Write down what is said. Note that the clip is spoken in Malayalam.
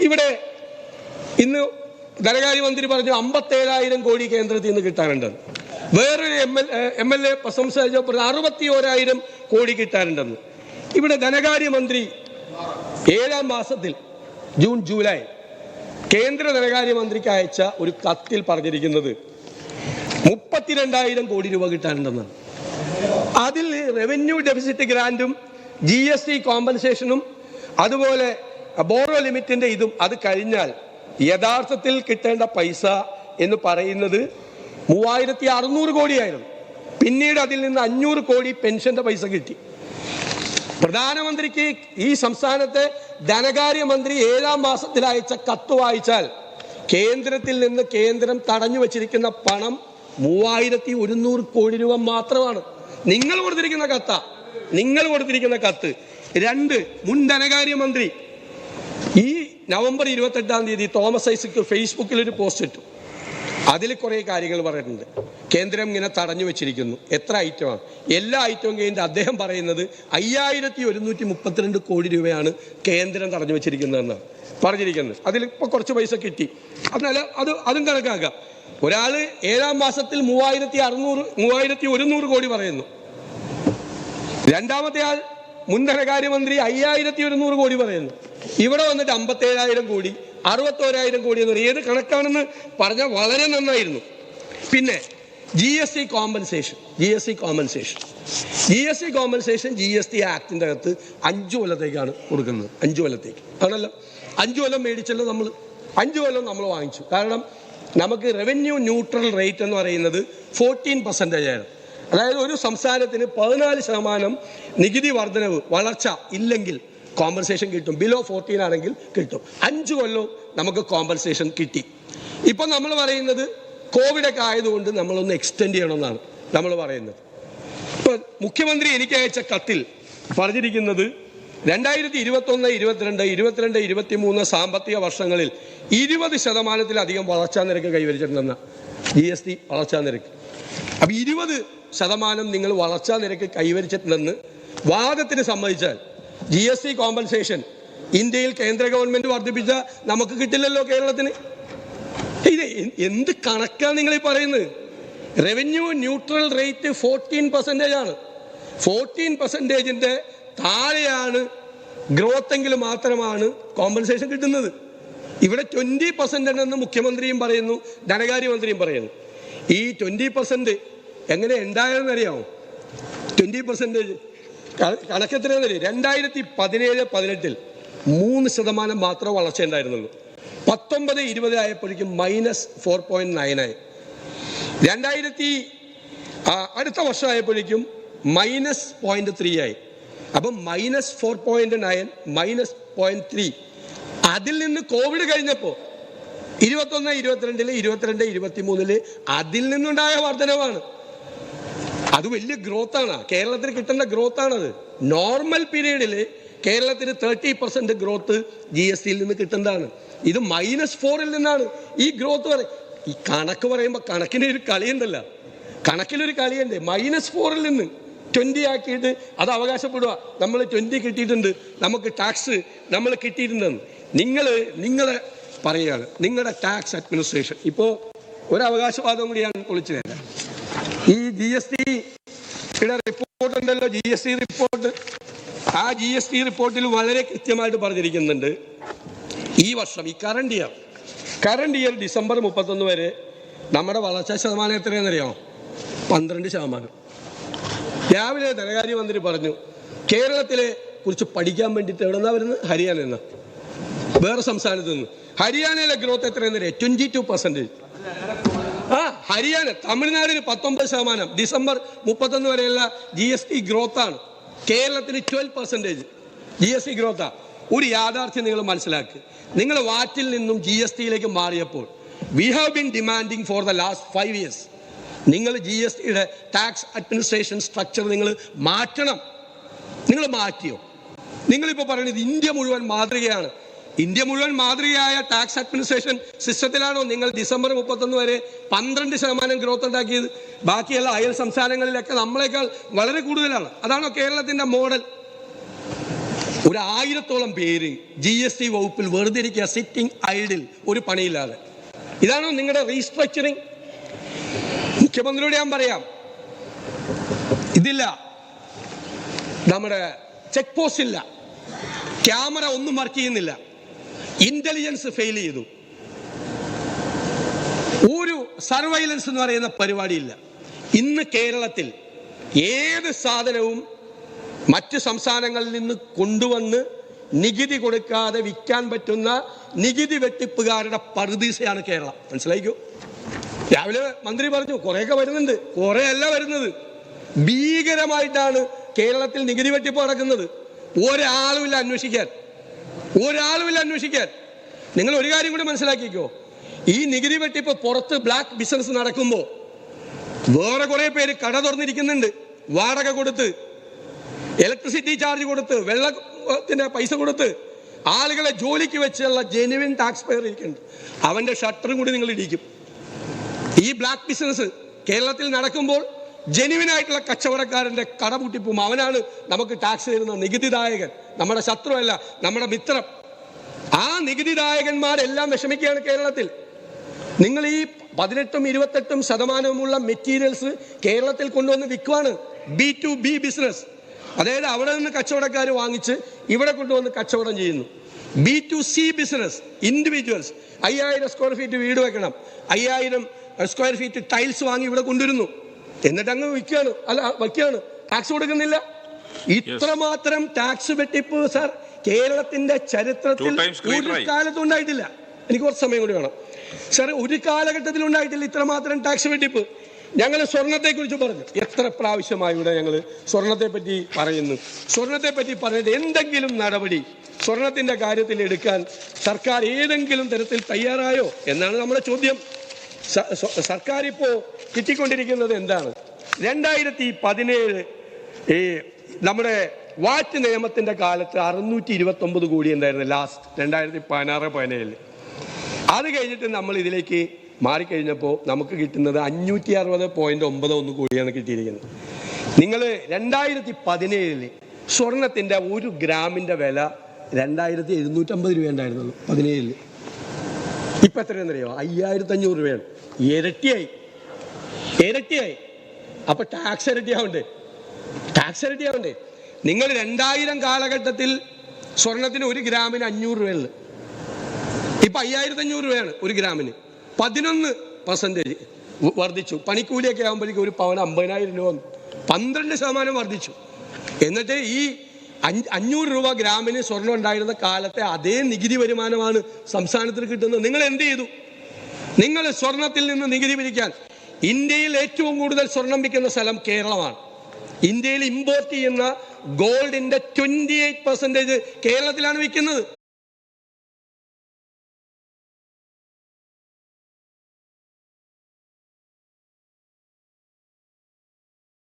ഇവിടെ ഇന്ന് ധനകാര്യമന്ത്രി പറഞ്ഞു 57,000 കോടി കേന്ദ്രത്തിൽ നിന്ന് കിട്ടാനുണ്ടെന്ന്. വേറൊരു എം എൽ എ പ്രശംസിച്ചപ്പോൾ 61,000 കോടി കിട്ടാനുണ്ടെന്ന്. ഇവിടെ ധനകാര്യമന്ത്രി 7-ാം മാസത്തിൽ ജൂൺ ജൂലൈ കേന്ദ്ര ധനകാര്യമന്ത്രിക്ക് അയച്ച ഒരു കത്തിൽ പറഞ്ഞിരിക്കുന്നത് 32,000 കോടി രൂപ കിട്ടാനുണ്ടെന്നാണ്. അതിൽ റവന്യൂ ഡെഫിസിറ്റ് ഗ്രാൻറ്റും GST കോമ്പൻസേഷനും അതുപോലെ ബോറോ ലിമിറ്റിന്റെ ഇതും അത് കഴിഞ്ഞാൽ യഥാർത്ഥത്തിൽ കിട്ടേണ്ട പൈസ എന്ന് പറയുന്നത് 3,600 കോടിയായിരുന്നു. പിന്നീട് അതിൽ നിന്ന് 500 കോടി പെൻഷന്റെ പൈസ കിട്ടി. പ്രധാനമന്ത്രിക്ക് ഈ സംസ്ഥാനത്തെ ധനകാര്യമന്ത്രി 7-ാം മാസത്തിൽ അയച്ച കത്ത് വായിച്ചാൽ കേന്ദ്രത്തിൽ നിന്ന് കേന്ദ്രം തടഞ്ഞു വച്ചിരിക്കുന്ന പണം 3,100 കോടി രൂപ മാത്രമാണ്. നിങ്ങൾ കൊടുത്തിരിക്കുന്ന കത്ത്. 2, മുൻ ധനകാര്യമന്ത്രി ഈ നവംബർ 28-ാം തീയതി തോമസ് ഐസക് ഫേസ്ബുക്കിൽ ഒരു പോസ്റ്റ് ഇട്ടു. അതിൽ കുറെ കാര്യങ്ങൾ പറഞ്ഞിട്ടുണ്ട്. കേന്ദ്രം ഇങ്ങനെ തടഞ്ഞു വെച്ചിരിക്കുന്നു. എത്ര ഐറ്റമാണ്? എല്ലാ ഐറ്റവും കഴിഞ്ഞ് അദ്ദേഹം പറയുന്നത് 5,132 കോടി രൂപയാണ് കേന്ദ്രം തടഞ്ഞു വെച്ചിരിക്കുന്നതെന്നാണ് പറഞ്ഞിരിക്കുന്നത്. അതിൽ ഇപ്പോൾ കുറച്ച് പൈസ കിട്ടി. എന്നാൽ അതും കണക്കാക്കാം. ഒരാൾ 7-ാം മാസത്തിൽ 3,100 കോടി പറയുന്നു. രണ്ടാമത്തെ ആൾ മുൻ ധനകാര്യമന്ത്രി 5,100 കോടി പറയുന്നു. ഇവിടെ വന്നിട്ട് 57,000 കോടി 61,000 കോടി എന്ന് പറയും. ഏത് കണക്കാണെന്ന് പറഞ്ഞാൽ വളരെ നന്നായിരുന്നു. പിന്നെ GST കോമ്പൻസേഷൻ GST ആക്ടിന്റെ അകത്ത് 5 കൊല്ലത്തേക്കാണ് കൊടുക്കുന്നത്. 5 കൊല്ലത്തേക്ക് ആണല്ലോ. 5 കൊല്ലം മേടിച്ചല്ലോ നമ്മൾ. 5 കൊല്ലം നമ്മൾ വാങ്ങിച്ചു. കാരണം നമുക്ക് റവന്യൂ ന്യൂട്രൽ റേറ്റ് എന്ന് പറയുന്നത് 14% ആണ്. അതായത് ഒരു സംസ്ഥാനത്തിന് 14% നികുതി വർധനവ് വളർച്ച ഇല്ലെങ്കിൽ കോമ്പൻസേഷൻ കിട്ടും. ബിലോ 14 ആണെങ്കിൽ കിട്ടും. 5 കൊല്ലം നമുക്ക് കോമ്പൻസേഷൻ കിട്ടി. ഇപ്പം നമ്മൾ പറയുന്നത് കോവിഡൊക്കെ ആയതുകൊണ്ട് നമ്മളൊന്ന് എക്സ്റ്റെൻഡ് ചെയ്യണമെന്നാണ് നമ്മൾ പറയുന്നത്. ഇപ്പം മുഖ്യമന്ത്രി എനിക്ക് അയച്ച കത്തിൽ പറഞ്ഞിരിക്കുന്നത് 2021, 22, 23 സാമ്പത്തിക വർഷങ്ങളിൽ 20%-ലധികം വളർച്ചാ നിരക്ക് കൈവരിച്ചിട്ടുണ്ടെന്ന GST വളർച്ചാ നിരക്ക്. അപ്പം 20% നിങ്ങൾ വളർച്ചാ നിരക്ക് കൈവരിച്ചിട്ടുണ്ടെന്ന് വാദത്തിന് സമ്മതിച്ചാൽ GST കോമ്പൻസേഷൻ ഇന്ത്യയിൽ കേന്ദ്ര ഗവൺമെന്റ് വർദ്ധിപ്പിച്ച നമുക്ക് കിട്ടില്ലല്ലോ കേരളത്തിന്. ഇത് എന്ത് കണക്കാണ് നിങ്ങൾ ഈ പറയുന്നത്? റവന്യൂ ന്യൂട്രൽ റേറ്റ് 14% ആണ്. 14%-ന്റെ താഴെയാണ് ഗ്രോത്ത് എങ്കിൽ മാത്രമാണ് കോമ്പൻസേഷൻ കിട്ടുന്നത്. ഇവിടെ 20% ഉണ്ടെന്ന് മുഖ്യമന്ത്രിയും പറയുന്നു, ധനകാര്യമന്ത്രിയും പറയുന്നു. ഈ 20% എങ്ങനെ ഉണ്ടായെന്നറിയാമോ? 20% കണക്കെത്രയാണെന്നറിയാം. 2017-18 3% മാത്രമേ വളർച്ച ഉണ്ടായിരുന്നുള്ളൂ. 19-20 ആയപ്പോഴേക്കും -4.9 ആയി. അടുത്ത വർഷമായപ്പോഴേക്കും -0.3 ആയി. അപ്പം -4.9 -0.3. അതിൽ നിന്ന് കോവിഡ് കഴിഞ്ഞപ്പോൾ 21, 22, 23 അതിൽ നിന്നുണ്ടായ വർധനവാണ്. അത് വലിയ ഗ്രോത്താണ്. കേരളത്തിന് കിട്ടേണ്ട ഗ്രോത്താണത്. നോർമൽ പീരീഡിൽ കേരളത്തിന് 30% ഗ്രോത്ത് GSTയിൽ നിന്ന് കിട്ടേണ്ടതാണ്. ഇത് -4-ൽ നിന്നാണ് ഈ ഗ്രോത്ത് ഈ കണക്ക് പറയുമ്പോൾ കണക്കിനൊരു കളിയുണ്ടല്ലോ. കണക്കിലൊരു കളിയുണ്ട്. -4-ൽ നിന്ന് 20 ആക്കിയിട്ട് അത് അവകാശപ്പെടുക. നമ്മൾ 20 കിട്ടിയിട്ടുണ്ട്, നമുക്ക് ടാക്സ് നമ്മൾ കിട്ടിയിട്ടുണ്ടെന്ന്. നിങ്ങളെ പറയുകയാണ്. നിങ്ങളുടെ ടാക്സ് അഡ്മിനിസ്ട്രേഷൻ ഇപ്പോൾ ഒരു അവകാശവാദം കൂടി ഞാൻ പൊളിച്ചു തരാം. ഈ GSTയുടെ റിപ്പോർട്ട് ഉണ്ടല്ലോ, GST റിപ്പോർട്ട്. ആ GST റിപ്പോർട്ടിൽ വളരെ കൃത്യമായിട്ട് പറഞ്ഞിരിക്കുന്നുണ്ട്, ഈ വർഷം ഈ കറണ്ട് ഇയർ ഡിസംബർ 31 വരെ നമ്മുടെ വളർച്ചാ ശതമാനം എത്രയാണെന്നറിയാമോ? 12%. രാവിലെ ധനകാര്യമന്ത്രി പറഞ്ഞു കേരളത്തിലെ കുറിച്ച് പഠിക്കാൻ വേണ്ടിയിട്ട് എവിടെ നിന്നാണ് വരുന്നത്? ഹരിയാനയിൽ നിന്ന്, വേറെ സംസ്ഥാനത്ത് നിന്ന്. ഹരിയാനയിലെ ഗ്രോത്ത് എത്രയെന്നറിയാം? 22%. ഹരിയാന, തമിഴ്നാടിന് 19% ഡിസംബർ 31 വരെയുള്ള GST ഗ്രോത്താണ്. കേരളത്തിന് 12% GST ഗ്രോത്താ. ഒരു യാഥാർത്ഥ്യം നിങ്ങൾ മനസ്സിലാക്കുക. നിങ്ങൾ വാറ്റിൽ നിന്നും GSTയിലേക്ക് മാറിയപ്പോൾ we have been demanding for the last 5 years നിങ്ങൾ GSTയുടെ ടാക്സ് അഡ്മിനിസ്ട്രേഷൻ സ്ട്രക്ചർ നിങ്ങൾ മാറ്റണം. നിങ്ങൾ മാറ്റിയോ? നിങ്ങളിപ്പോൾ പറയുന്നത് ഇന്ത്യ മുഴുവൻ മാതൃകയാണ്. ഇന്ത്യ മുഴുവൻ മാതൃകയായ ടാക്സ് അഡ്മിനിസ്ട്രേഷൻ സിസ്റ്റത്തിലാണോ നിങ്ങൾ ഡിസംബർ 31 വരെ 12% ഗ്രോത്ത് ഉണ്ടാക്കിയത്? ബാക്കിയുള്ള അയൽ സംസ്ഥാനങ്ങളിലൊക്കെ നമ്മളെക്കാൾ വളരെ കൂടുതലാണ്. അതാണോ കേരളത്തിന്റെ മോഡൽ? 1000-ഓളം പേര് GST വകുപ്പിൽ വെറുതെ ഇരിക്കുക, സിറ്റിംഗ് ഐഡിൽ, ഒരു പണിയില്ലാതെ. ഇതാണോ നിങ്ങളുടെ റീസ്ട്രക്ചറിങ്? മുഖ്യമന്ത്രിയോട് ഞാൻ പറയാം, ഇതില്ല, നമ്മുടെ ചെക്ക് പോസ്റ്റ് ഇല്ല, ക്യാമറ ഒന്നും വർക്ക് ചെയ്യുന്നില്ല, ഇന്റലിജൻസ് ഫെയിൽ ചെയ്തു, ഒരു സർവൈലൻസ് എന്ന് പറയുന്ന പരിപാടിയില്ല. ഇന്ന് കേരളത്തിൽ ഏത് സാധനവും മറ്റ് സംസ്ഥാനങ്ങളിൽ നിന്ന് കൊണ്ടുവന്ന് നികുതി കൊടുക്കാതെ വിൽക്കാൻ പറ്റുന്ന നികുതി വെട്ടിപ്പുകാരുടെ പറുദീസയാണ് കേരളം. മനസ്സിലായിക്കോ? രാവിലെ മന്ത്രി പറഞ്ഞു കുറേയൊക്കെ വരുന്നുണ്ട്, കുറേ അല്ല വരുന്നത്, ഭീകരമായിട്ടാണ് കേരളത്തിൽ നികുതി വെട്ടിപ്പ് നടക്കുന്നത്. ഒരാളുമില്ല അന്വേഷിക്കാൻ, ഒരാളുമില്ല അന്വേഷിക്കാൻ. നിങ്ങൾ ഒരു കാര്യം കൂടി മനസ്സിലാക്കിക്കോ, ഈ നികുതി വെട്ടിപ്പ് പുറത്ത് ബ്ലാക്ക് ബിസിനസ് നടക്കുമ്പോൾ വേറെ കുറെ പേര് കട തുറന്നിരിക്കുന്നുണ്ട്, വാടക കൊടുത്ത്, ഇലക്ട്രിസിറ്റി ചാർജ് കൊടുത്ത്, വെള്ളത്തിന്റെ പൈസ കൊടുത്ത് ആളുകളെ ജോലിക്ക് വെച്ചുള്ള ജെനുവിൻ ടാക്സ് പെയർ ഇരിക്കുന്നുണ്ട്. അവന്റെ ഷട്ടറും കൂടി നിങ്ങൾ ഇടിക്കും. ഈ ബ്ലാക്ക് ബിസിനസ് കേരളത്തിൽ നടക്കുമ്പോൾ ജെനുവിനായിട്ടുള്ള കച്ചവടക്കാരന്റെ കട പൂട്ടിപ്പും. അവനാണ് നമുക്ക് ടാക്സ് തരുന്ന നികുതിദായകൻ, നമ്മുടെ ശത്രുവല്ല, നമ്മുടെ മിത്രം. ആ നികുതിദായകന്മാരെല്ലാം വിഷമിക്കുകയാണ് കേരളത്തിൽ. നിങ്ങൾ ഈ 18-28% മെറ്റീരിയൽസ് കേരളത്തിൽ കൊണ്ടുവന്ന് വിൽക്കുവാണ്. B2B ബിസിനസ്, അതായത് അവിടെ നിന്ന് കച്ചവടക്കാർ വാങ്ങിച്ച് ഇവിടെ കൊണ്ടുവന്ന് കച്ചവടം ചെയ്യുന്നു. B2C business, individuals 5000 square feet വീട് വെക്കണം, 5000 സ്ക്വയർ ഫീറ്റ് ടൈൽസ് വാങ്ങി ഇവിടെ കൊണ്ടുവരുന്നു, എന്നിട്ട് അങ്ങ് വയ്ക്കുകയാണ്, ടാക്സ് കൊടുക്കുന്നില്ല. ഇത്രമാത്രം ടാക്സ് വെട്ടിപ്പ് സാർ കേരളത്തിന്റെ ചരിത്രത്തിൽ ഒരു കാലത്തും ഉണ്ടായിട്ടില്ല. എനിക്ക് കുറച്ച് സമയം കൂടി വേണം സാർ. ഒരു കാലഘട്ടത്തിൽ ഉണ്ടായിട്ടില്ല ഇത്രമാത്രം ടാക്സ് വെട്ടിപ്പ്. ഞങ്ങൾ സ്വർണത്തെ കുറിച്ച് പറഞ്ഞു, എത്ര പ്രാവശ്യമായി ഇവിടെ ഞങ്ങൾ സ്വർണത്തെ പറ്റി പറയുന്നു. സ്വർണത്തെ പറ്റി പറഞ്ഞിട്ട് എന്തെങ്കിലും നടപടി സ്വർണത്തിന്റെ കാര്യത്തിൽ എടുക്കാൻ സർക്കാർ ഏതെങ്കിലും തരത്തിൽ തയ്യാറായോ എന്നാണ് നമ്മുടെ ചോദ്യം. സർക്കാർ ഇപ്പോ കിട്ടിക്കൊണ്ടിരിക്കുന്നത് എന്താണ്? 2017 നമ്മുടെ വാറ്റ് നിയമത്തിന്റെ കാലത്ത് 629 കോടി ഉണ്ടായിരുന്നു ലാസ്റ്റ് 2016-17. അത് കഴിഞ്ഞിട്ട് നമ്മൾ ഇതിലേക്ക് മാറിക്കഴിഞ്ഞപ്പോൾ നമുക്ക് കിട്ടുന്നത് 560.91 കോടിയാണ് കിട്ടിയിരിക്കുന്നത്. നിങ്ങൾ 2017 സ്വർണത്തിന്റെ 1 ഗ്രാമിന്റെ വില 2750 രൂപ ഉണ്ടായിരുന്നുള്ളൂ 17. ഇപ്പൊ എത്രയെന്നറിയോ? 5500 രൂപയാണ്. ഇരട്ടിയായി. അപ്പൊ ടാക്സ് ഇരട്ടിയാവണ്ടേ? നിങ്ങൾ 2000 കാലഘട്ടത്തിൽ സ്വർണത്തിന് 1 ഗ്രാമിന് 500 രൂപയുള്ളു, ഇപ്പൊ 5500 രൂപയാണ് 1 ഗ്രാമിന്. 11% വർദ്ധിച്ചു. പണിക്കൂലിയൊക്കെ ആകുമ്പോഴേക്കും ഒരു പവന് 50,000 രൂപ, 12% വർദ്ധിച്ചു. എന്നിട്ട് ഈ 500 രൂപ ഗ്രാമിന് സ്വർണം ഉണ്ടായിരുന്ന കാലത്തെ അതേ നികുതി വരുമാനമാണ് സംസ്ഥാനത്തിന് കിട്ടുന്നത്. നിങ്ങൾ എന്ത് ചെയ്തു? നിങ്ങൾ സ്വർണത്തിൽ നിന്ന് നികുതി പിരിക്കാൻ, ഇന്ത്യയിൽ ഏറ്റവും കൂടുതൽ സ്വർണം വിൽക്കുന്ന സ്ഥലം കേരളമാണ്. ഇന്ത്യയിൽ ഇമ്പോർട്ട് ചെയ്യുന്ന ഗോൾഡിന്റെ 28% കേരളത്തിലാണ് വിൽക്കുന്നത്.